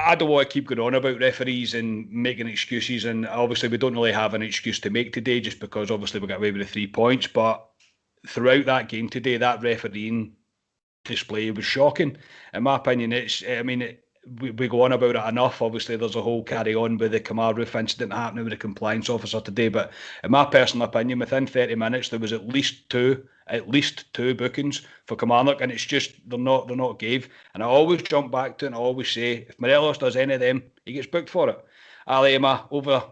I don't want to keep going on about referees and making excuses, and obviously we don't really have an excuse to make today just because obviously we got away with the 3 points, but throughout that game today, that refereeing display was shocking. In my opinion, we go on about it enough. Obviously, there's a whole carry on with the Kamar Roof incident happening with the compliance officer today. But in my personal opinion, within 30 minutes, there was at least two bookings for Kilmarnock, and it's just they're not gave. And I always jump back to it and I always say, if Morelos does any of them, he gets booked for it. Ali, am I over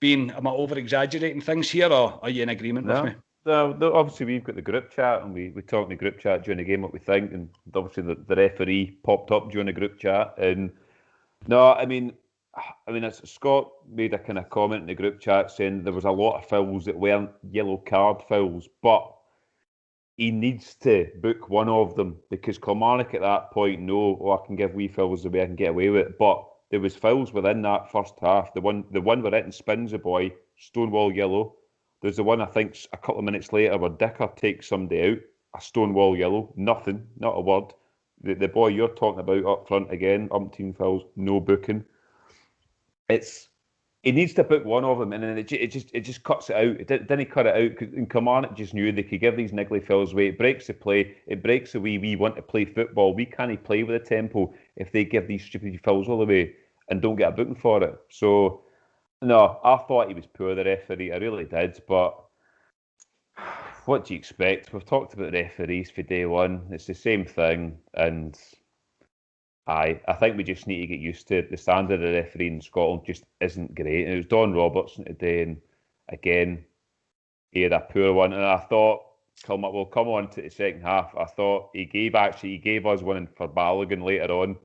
exaggerating things here, or are you in agreement with me? No, obviously we've got the group chat and we talk in the group chat during the game what we think, and obviously the referee popped up during the group chat. And no, I mean, as Scott made a kind of comment in the group chat saying there was a lot of fouls that weren't yellow card fouls, but he needs to book one of them because Kilmarnock at that point know, I can give wee fouls the way I can get away with it, but there was fouls within that first half. The one where it spins a boy, Stonewall yellow. There's the one I think a couple of minutes later where Dicker takes somebody out, a Stonewall yellow, nothing, not a word. The boy you're talking about up front again, umpteen fouls, no booking. He needs to book one of them, and then it just cuts it out. It didn't cut it out because Kilmarnock just knew they could give these niggly fouls away. It breaks the play. It breaks the way we want to play football. We can't play with the tempo if they give these stupid fouls all the way and don't get a booking for it. So. No, I thought he was poor, the referee. I really did, but what do you expect? We've talked about referees for day one. It's the same thing, and I think we just need to get used to it. The standard of refereeing in Scotland just isn't great. And it was Don Robertson today, and again, he had a poor one. And I thought, we'll come on to the second half. I thought he gave us one for Balogun later on,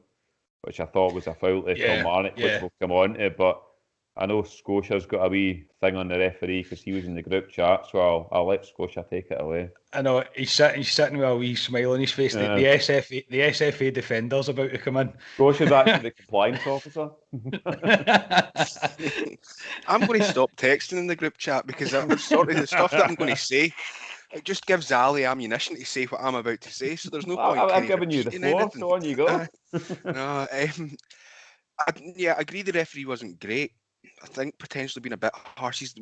which I thought was a foul to Kilmarnock, which we'll come on to, but I know Scotia's got a wee thing on the referee because he was in the group chat, so I'll let Scotia take it away. I know he's sitting with a wee smile on his face. Yeah. The SFA defender's about to come in. Scotia's actually the compliance officer. I'm going to stop texting in the group chat because I'm sort of the stuff that I'm going to say. It just gives Ali ammunition to say what I'm about to say, so there's no point. I'm giving you the floor, so on you go. I agree the referee wasn't great. I think potentially being a bit harsh. He's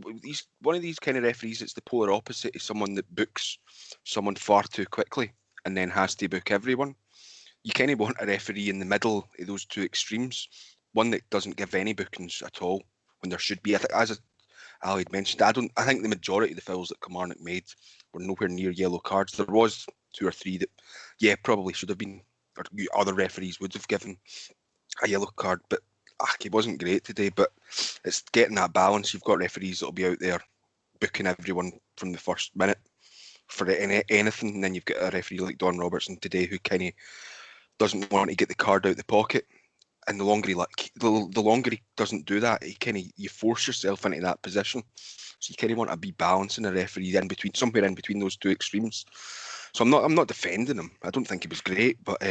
one of these kind of referees that's the polar opposite of someone that books someone far too quickly and then has to book everyone. You kind of want a referee in the middle of those two extremes, one that doesn't give any bookings at all when there should be. I think, as Ali had mentioned, I think the majority of the fouls that Kilmarnock made were nowhere near yellow cards. There was 2 or 3 that, probably should have been, or other referees would have given a yellow card, but he wasn't great today. But it's getting that balance. You've got referees that'll be out there booking everyone from the first minute for anything, and then you've got a referee like Don Robertson today who kind of doesn't want to get the card out the pocket. And the longer he doesn't do that, you force yourself into that position. So you kind of want to be balancing a referee somewhere in between those two extremes. So I'm not defending him. I don't think he was great, but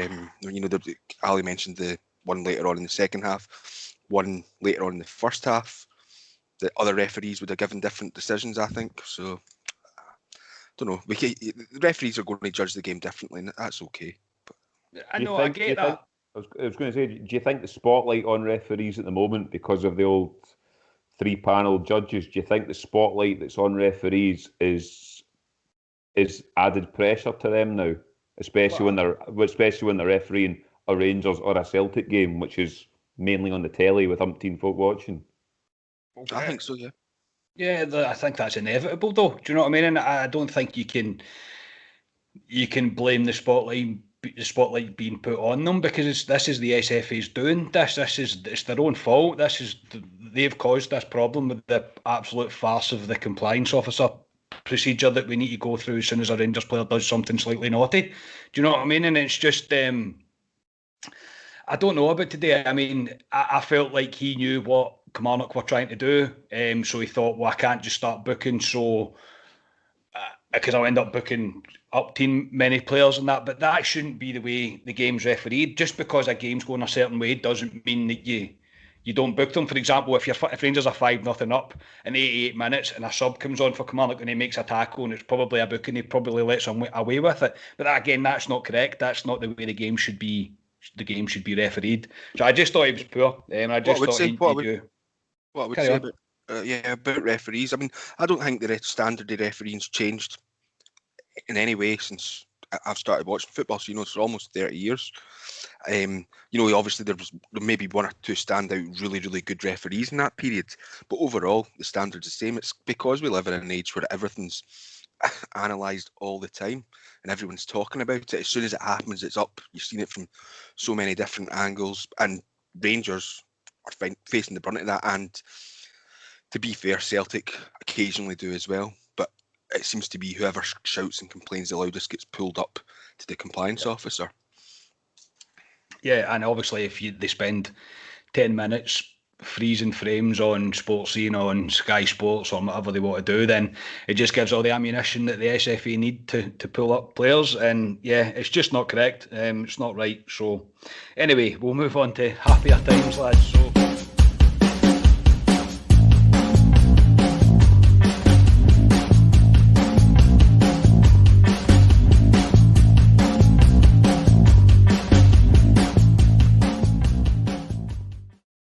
Ali mentioned the one later on in the second half, one later on in the first half. The other referees would have given different decisions, I think. So I don't know. The referees are going to judge the game differently, and that's okay. But I get that. I was going to say, do you think the spotlight on referees at the moment, because of the old 3-panel judges, do you think the spotlight that's on referees is added pressure to them now, especially when they're refereeing a Rangers or a Celtic game, which is mainly on the telly with umpteen folk watching? Okay. I think so, yeah. Yeah, I think that's inevitable, though. Do you know what I mean? And I don't think you can blame the spotlight being put on them, because this is the SFA's doing this. It's their own fault. They've caused this problem with the absolute farce of the compliance officer procedure that we need to go through as soon as a Rangers player does something slightly naughty. Do you know what I mean? And it's just I don't know about today. I mean, I felt like he knew what Kilmarnock were trying to do, so he thought, well, I can't just start booking, so because I'll end up booking up team many players and that. But that shouldn't be the way the game's refereed. Just because a game's going a certain way doesn't mean that you don't book them. For example, if Rangers are 5-0 up in 88 minutes and a sub comes on for Kilmarnock and he makes a tackle and it's probably a booking, he probably lets him away with it. But that, again, that's not correct. That's not the way the game should be the game should be refereed. So I just thought he was poor. I just thought he do. What I would say about referees, I mean, I don't think the standard of refereeing's changed in any way since I've started watching football. So, it's for almost 30 years. Obviously there may be one or two standout really, really good referees in that period, but overall the standard's the same. It's because we live in an age where everything's analysed all the time and everyone's talking about it. As soon as it happens, it's up. You've seen it from so many different angles, and Rangers are facing the brunt of that. And to be fair, Celtic occasionally do as well, but it seems to be whoever shouts and complains the loudest gets pulled up to the compliance officer. Yeah, and obviously if they spend 10 minutes freezing frames on Sportscene, on Sky Sports, or whatever they want to do, then it just gives all the ammunition that the SFA need to pull up players. And yeah, it's just not correct. It's not right. So anyway, we'll move on to happier times, lads. So